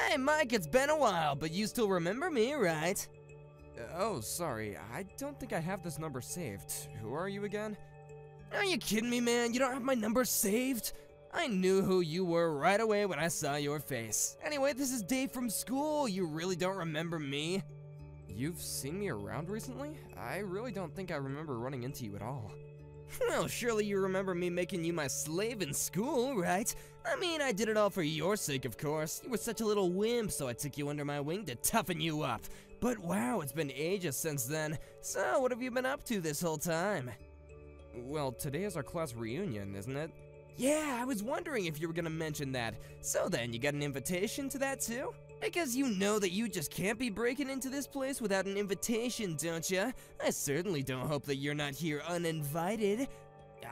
Hey Mike, it's been a while, but you still remember me, right? Oh, sorry, I don't think I have this number saved. Who are you again? Are you kidding me, man? You don't have my number saved? I knew who you were right away when I saw your face. Anyway, this is Dave from school. You really don't remember me? You've seen me around recently? I really don't think I remember running into you at all. Well, surely you remember me making you my slave in school, right? I mean, I did it all for your sake, of course. You were such a little wimp, so I took you under my wing to toughen you up. But wow, it's been ages since then. So, what have you been up to this whole time? Well, today is our class reunion, isn't it? Yeah, I was wondering if you were gonna mention that. So then, you got an invitation to that too? Because you know that you just can't be breaking into this place without an invitation, don't ya? I certainly don't hope that you're not here uninvited.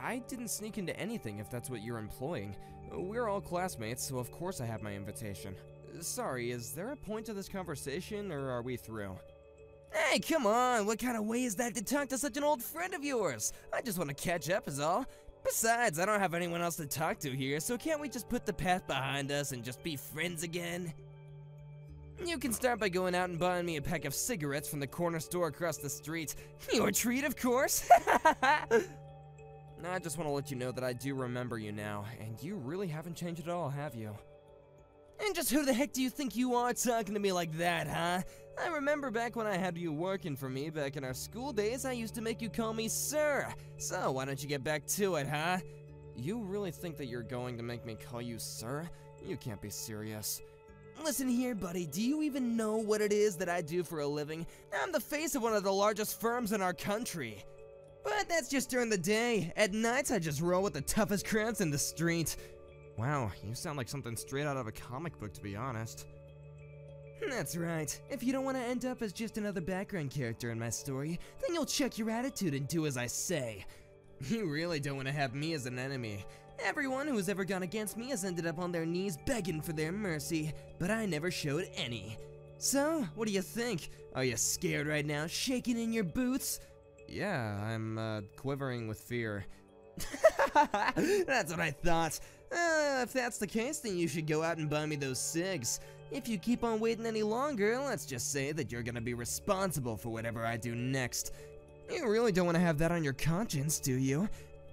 I didn't sneak into anything if that's what you're implying. We're all classmates, so of course I have my invitation. Sorry, is there a point to this conversation, or are we through? Hey, come on, what kind of way is that to talk to such an old friend of yours? I just want to catch up is all. Besides, I don't have anyone else to talk to here, so can't we just put the past behind us and just be friends again? You can start by going out and buying me a pack of cigarettes from the corner store across the street. Your treat, of course. I just want to let you know that I do remember you now, and you really haven't changed at all, have you? And just who the heck do you think you are talking to me like that, huh? I remember back when I had you working for me back in our school days, I used to make you call me sir. So why don't you get back to it, huh? You really think that you're going to make me call you sir? You can't be serious. Listen here, buddy, do you even know what it is that I do for a living? I'm the face of one of the largest firms in our country. But that's just during the day. At nights, I just roll with the toughest crowds in the street. Wow, you sound like something straight out of a comic book, to be honest. That's right. If you don't want to end up as just another background character in my story, then you'll check your attitude and do as I say. You really don't want to have me as an enemy. Everyone who's ever gone against me has ended up on their knees begging for their mercy, but I never showed any. So, what do you think? Are you scared right now, shaking in your boots? Yeah, I'm quivering with fear. That's what I thought. If that's the case, then you should go out and buy me those cigs. If you keep on waiting any longer, let's just say that you're gonna be responsible for whatever I do next. You really don't want to have that on your conscience, do you?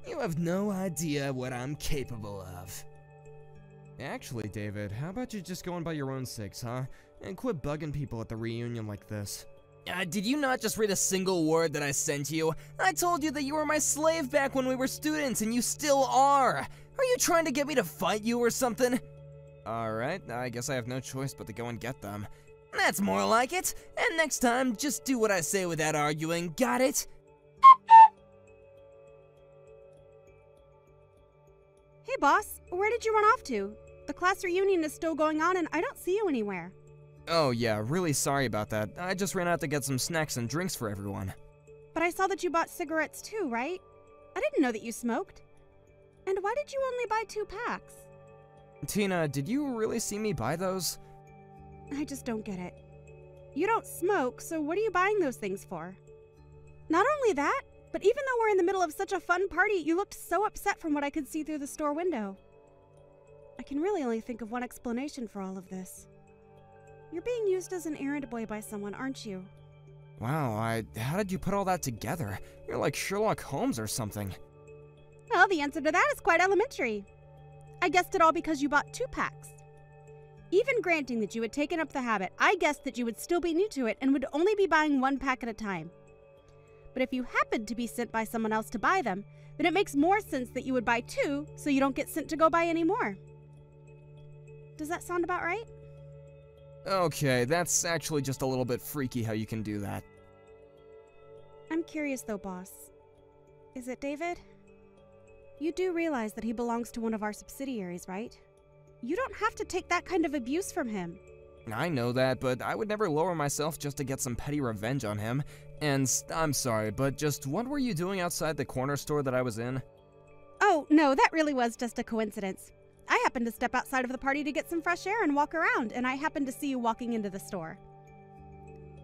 You have no idea what I'm capable of. Actually, David, how about you just go and buy your own cigs, huh? And quit bugging people at the reunion like this. Did you not just read a single word that I sent you? I told you that you were my slave back when we were students, and you still are. Are you trying to get me to fight you or something? Alright, I guess I have no choice but to go and get them. That's more like it. And next time, just do what I say without arguing, got it? Hey boss, where did you run off to? The class reunion is still going on and I don't see you anywhere. Oh yeah, really sorry about that. I just ran out to get some snacks and drinks for everyone. But I saw that you bought cigarettes too, right? I didn't know that you smoked. And why did you only buy 2 packs? Tina, did you really see me buy those? I just don't get it. You don't smoke, so what are you buying those things for? Not only that, but even though we're in the middle of such a fun party, you looked so upset from what I could see through the store window. I can really only think of one explanation for all of this. You're being used as an errand boy by someone, aren't you? Wow, how did you put all that together? You're like Sherlock Holmes or something. Well, the answer to that is quite elementary. I guessed it all because you bought 2 packs. Even granting that you had taken up the habit, I guessed that you would still be new to it and would only be buying 1 pack at a time. But if you happened to be sent by someone else to buy them, then it makes more sense that you would buy 2 so you don't get sent to go buy any more. Does that sound about right? Okay, that's actually just a little bit freaky how you can do that. I'm curious though, boss. Is it David? You do realize that he belongs to one of our subsidiaries, right? You don't have to take that kind of abuse from him. I know that, but I would never lower myself just to get some petty revenge on him. And I'm sorry, but just what were you doing outside the corner store that I was in? Oh, no, that really was just a coincidence. I happened to step outside of the party to get some fresh air and walk around, and I happened to see you walking into the store.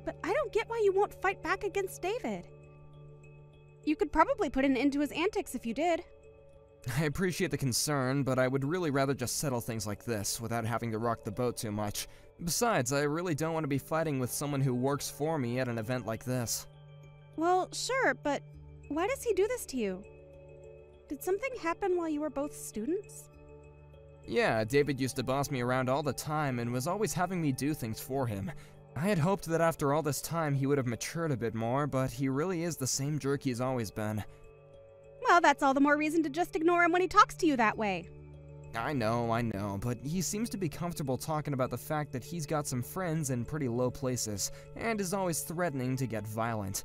But I don't get why you won't fight back against David. You could probably put an end to his antics if you did. I appreciate the concern, but I would really rather just settle things like this without having to rock the boat too much. Besides, I really don't want to be fighting with someone who works for me at an event like this. Well, sure, but why does he do this to you? Did something happen while you were both students? Yeah, David used to boss me around all the time and was always having me do things for him. I had hoped that after all this time he would have matured a bit more, but he really is the same jerk he's always been. Well, that's all the more reason to just ignore him when he talks to you that way. I know, but he seems to be comfortable talking about the fact that he's got some friends in pretty low places, and is always threatening to get violent.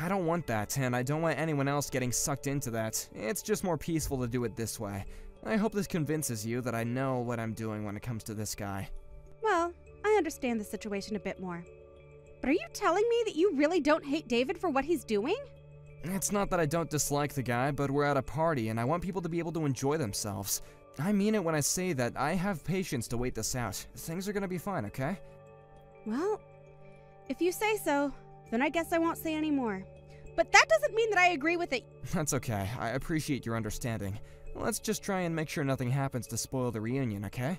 I don't want that, and I don't want anyone else getting sucked into that. It's just more peaceful to do it this way. I hope this convinces you that I know what I'm doing when it comes to this guy. Well, I understand the situation a bit more. But are you telling me that you really don't hate David for what he's doing? It's not that I don't dislike the guy, but we're at a party and I want people to be able to enjoy themselves. I mean it when I say that I have patience to wait this out. Things are gonna be fine, okay? Well, if you say so, then I guess I won't say any more. But that doesn't mean that I agree with it. That's okay. I appreciate your understanding. Let's just try and make sure nothing happens to spoil the reunion, okay?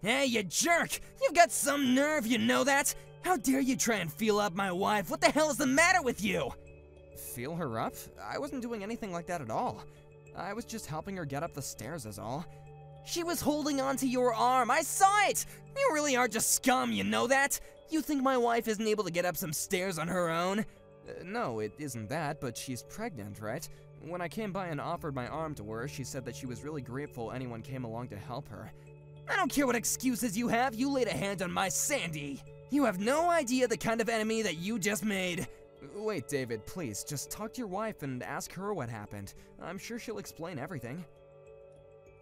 Hey, you jerk! You've got some nerve, you know that? How dare you try and feel up my wife? What the hell is the matter with you? Feel her up? I wasn't doing anything like that at all. I was just helping her get up the stairs is all. She was holding onto your arm. I saw it! You really are just scum, you know that? You think my wife isn't able to get up some stairs on her own? No, it isn't that, but she's pregnant, right? When I came by and offered my arm to her, she said that she was really grateful anyone came along to help her. I don't care what excuses you have, you laid a hand on my Sandy. You have no idea the kind of enemy that you just made. Wait, David, please, just talk to your wife and ask her what happened. I'm sure she'll explain everything.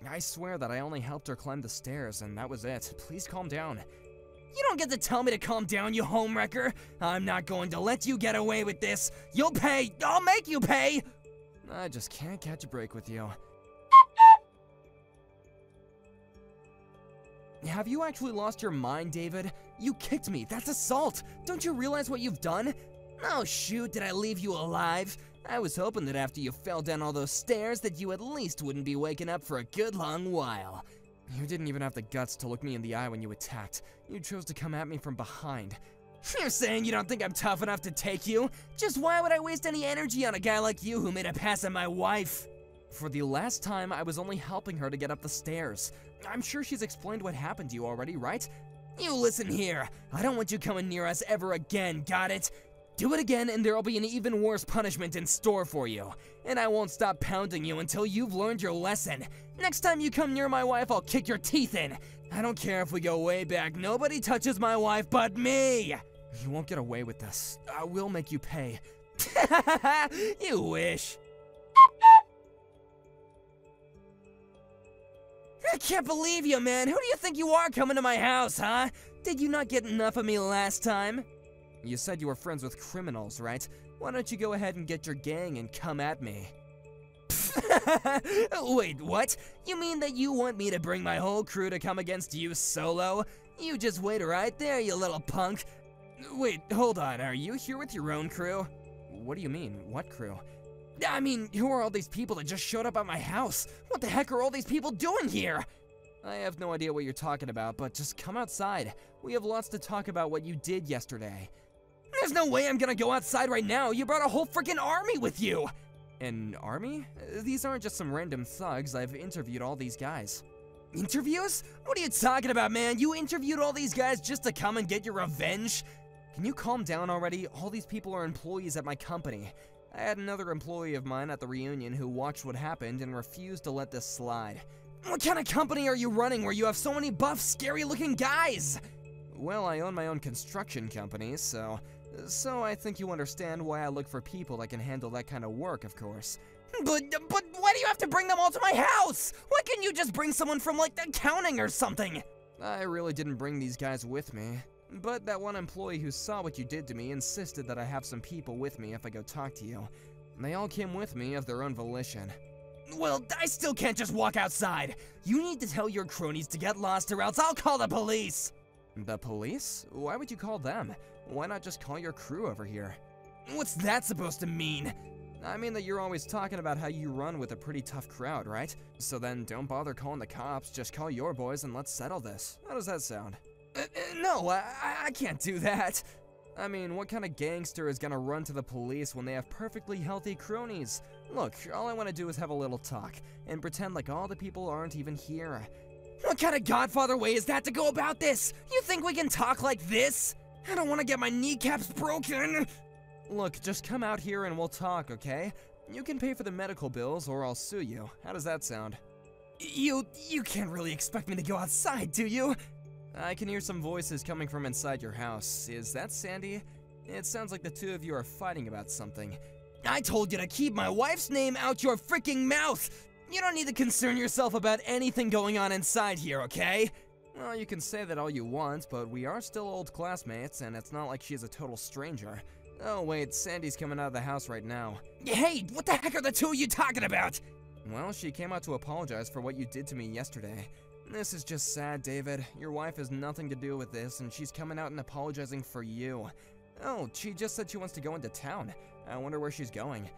I swear that I only helped her climb the stairs, and that was it. Please calm down. You don't get to tell me to calm down, you homewrecker. I'm not going to let you get away with this. You'll pay. I'll make you pay. I just can't catch a break with you. Have you actually lost your mind, David? You kicked me. That's assault. Don't you realize what you've done? Oh shoot, did I leave you alive? I was hoping that after you fell down all those stairs that you at least wouldn't be waking up for a good long while. You didn't even have the guts to look me in the eye when you attacked. You chose to come at me from behind. You're saying you don't think I'm tough enough to take you? Just why would I waste any energy on a guy like you who made a pass at my wife? For the last time, I was only helping her to get up the stairs. I'm sure she's explained what happened to you already, right? You listen here. I don't want you coming near us ever again, got it? Do it again and there'll be an even worse punishment in store for you. And I won't stop pounding you until you've learned your lesson. Next time you come near my wife, I'll kick your teeth in. I don't care if we go way back. Nobody touches my wife but me. You won't get away with this. I will make you pay. You wish. I can't believe you, man. Who do you think you are coming to my house, huh? Did you not get enough of me last time? You said you were friends with criminals, right? Why don't you go ahead and get your gang and come at me? Wait, what? You mean that you want me to bring my whole crew to come against you solo? You just wait right there, you little punk. Wait, hold on. Are you here with your own crew? What do you mean? What crew? I mean, who are all these people that just showed up at my house? What the heck are all these people doing here? I have no idea what you're talking about, but just come outside. We have lots to talk about what you did yesterday. There's no way I'm gonna go outside right now. You brought a whole freaking army with you. An army? These aren't just some random thugs. I've interviewed all these guys. Interviews? What are you talking about, man? You interviewed all these guys just to come and get your revenge? Can you calm down already? All these people are employees at my company. I had another employee of mine at the reunion who watched what happened and refused to let this slide. What kind of company are you running where you have so many buff, scary-looking guys? Well, I own my own construction company, so I think you understand why I look for people that can handle that kind of work, of course. But why do you have to bring them all to my house? Why couldn't you just bring someone from, like, accounting or something? I really didn't bring these guys with me. But that one employee who saw what you did to me insisted that I have some people with me if I go talk to you. They all came with me of their own volition. Well, I still can't just walk outside. You need to tell your cronies to get lost or else I'll call the police. The police? Why would you call them? Why not just call your crew over here? What's that supposed to mean? I mean that you're always talking about how you run with a pretty tough crowd, right? So then don't bother calling the cops, just call your boys and let's settle this. How does that sound? No, I can't do that. I mean, what kind of gangster is gonna run to the police when they have perfectly healthy cronies? Look, all I want to do is have a little talk, and pretend like all the people aren't even here. What kind of Godfather way is that to go about this? You think we can talk like this? I don't want to get my kneecaps broken. Look, just come out here and we'll talk, okay? You can pay for the medical bills or I'll sue you. How does that sound? You can't really expect me to go outside, do you? I can hear some voices coming from inside your house. Is that Sandy? It sounds like the two of you are fighting about something. I told you to keep my wife's name out your freaking mouth! You don't need to concern yourself about anything going on inside here, okay? Well, you can say that all you want, but we are still old classmates, and it's not like she's a total stranger. Oh wait, Sandy's coming out of the house right now. Hey, what the heck are the two of you talking about? Well, she came out to apologize for what you did to me yesterday. This is just sad, David. Your wife has nothing to do with this, and she's coming out and apologizing for you. Oh, she just said she wants to go into town. I wonder where she's going.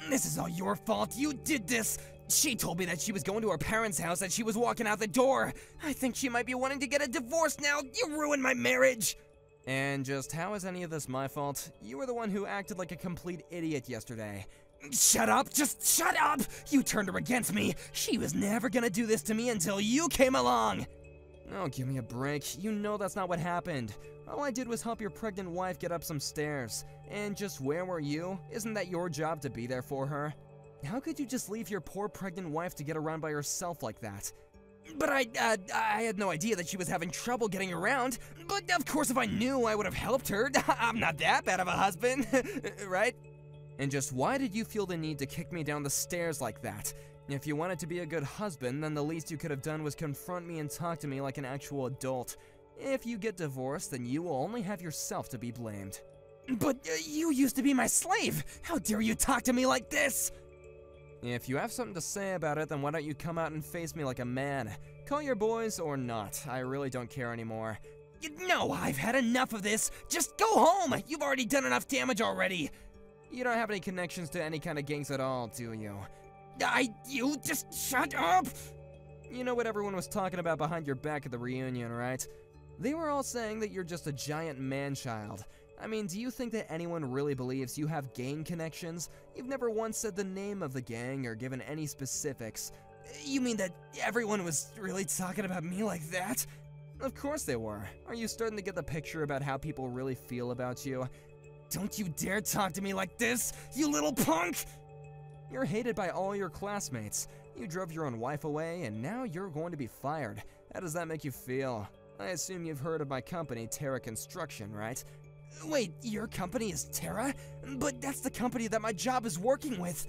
This is all your fault. You did this. She told me that she was going to her parents' house and she was walking out the door. I think she might be wanting to get a divorce now. You ruined my marriage. And just how is any of this my fault? You were the one who acted like a complete idiot yesterday. Shut up! Just shut up! You turned her against me! She was never gonna do this to me until you came along! Oh, give me a break. You know that's not what happened. All I did was help your pregnant wife get up some stairs. And just where were you? Isn't that your job to be there for her? How could you just leave your poor pregnant wife to get around by herself like that? But I had no idea that she was having trouble getting around. But of course if I knew, I would have helped her. I'm not that bad of a husband, right? And just why did you feel the need to kick me down the stairs like that? If you wanted to be a good husband, then the least you could have done was confront me and talk to me like an actual adult. If you get divorced, then you will only have yourself to be blamed. But you used to be my slave! How dare you talk to me like this? If you have something to say about it, then why don't you come out and face me like a man? Call your boys or not, I really don't care anymore. No, I've had enough of this! Just go home! You've already done enough damage already! You don't have any connections to any kind of gangs at all, do you? You just shut up! You know what everyone was talking about behind your back at the reunion, right? They were all saying that you're just a giant man-child. I mean, do you think that anyone really believes you have gang connections? You've never once said the name of the gang or given any specifics. You mean that everyone was really talking about me like that? Of course they were. Are you starting to get the picture about how people really feel about you? Don't you dare talk to me like this, you little punk! You're hated by all your classmates. You drove your own wife away, and now you're going to be fired. How does that make you feel? I assume you've heard of my company, Terra Construction, right? Wait, your company is Terra? But that's the company that my job is working with.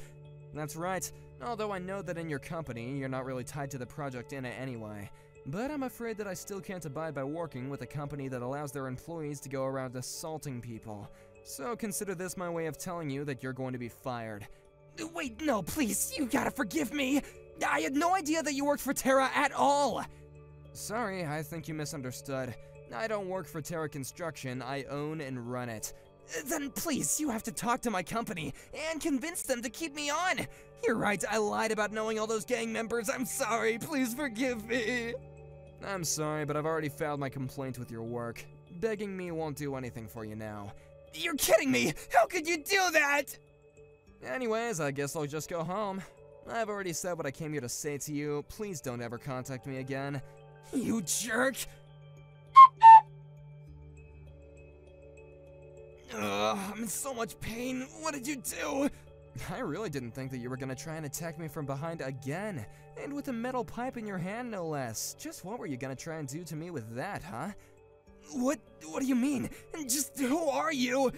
That's right, although I know that in your company, you're not really tied to the project in it anyway. But I'm afraid that I still can't abide by working with a company that allows their employees to go around assaulting people. So consider this my way of telling you that you're going to be fired. Wait, no, please, you gotta forgive me! I had no idea that you worked for Terra at all! Sorry, I think you misunderstood. I don't work for Terra Construction, I own and run it. Then please, you have to talk to my company and convince them to keep me on! You're right, I lied about knowing all those gang members, I'm sorry, please forgive me! I'm sorry, but I've already filed my complaint with your work. Begging me won't do anything for you now. You're kidding me! How could you do that?! Anyways, I guess I'll just go home. I've already said what I came here to say to you. Please don't ever contact me again. You jerk! Ugh, I'm in so much pain. What did you do? I really didn't think that you were gonna try and attack me from behind again. And with a metal pipe in your hand, no less. Just what were you gonna try and do to me with that, huh? What do you mean? Just who are you?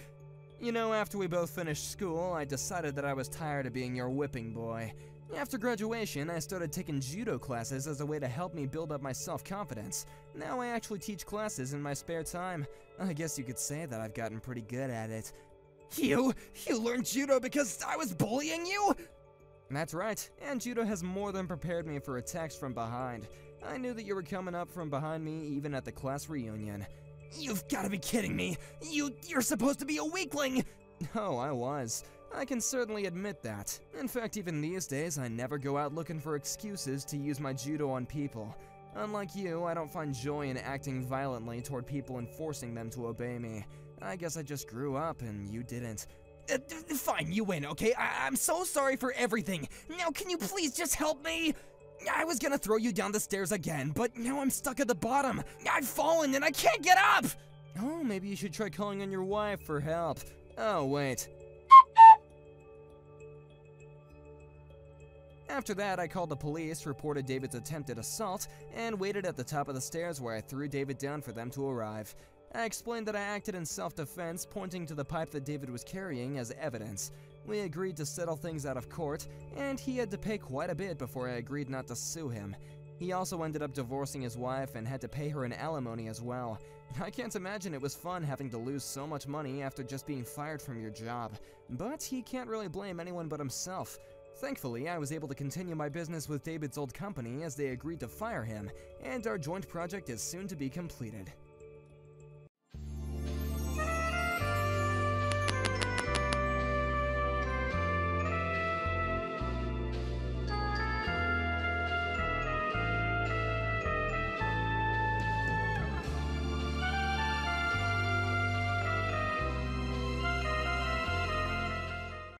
You know, after we both finished school, I decided that I was tired of being your whipping boy. After graduation, I started taking judo classes as a way to help me build up my self-confidence. Now I actually teach classes in my spare time. I guess you could say that I've gotten pretty good at it. You learned judo because I was bullying you? That's right, and judo has more than prepared me for attacks from behind. I knew that you were coming up from behind me even at the class reunion. You've got to be kidding me! You're supposed to be a weakling! Oh, I was. I can certainly admit that. In fact, even these days, I never go out looking for excuses to use my judo on people. Unlike you, I don't find joy in acting violently toward people and forcing them to obey me. I guess I just grew up and you didn't. Fine, you win, okay? I'm so sorry for everything. Now can you please just help me? I was gonna throw you down the stairs again, but now I'm stuck at the bottom. I've fallen and I can't get up! Oh, maybe you should try calling on your wife for help. Oh, wait. After that, I called the police, reported David's attempted assault, and waited at the top of the stairs where I threw David down for them to arrive. I explained that I acted in self-defense, pointing to the pipe that David was carrying as evidence. We agreed to settle things out of court, and he had to pay quite a bit before I agreed not to sue him. He also ended up divorcing his wife and had to pay her an alimony as well. I can't imagine it was fun having to lose so much money after just being fired from your job, but he can't really blame anyone but himself. Thankfully, I was able to continue my business with David's old company as they agreed to fire him, and our joint project is soon to be completed.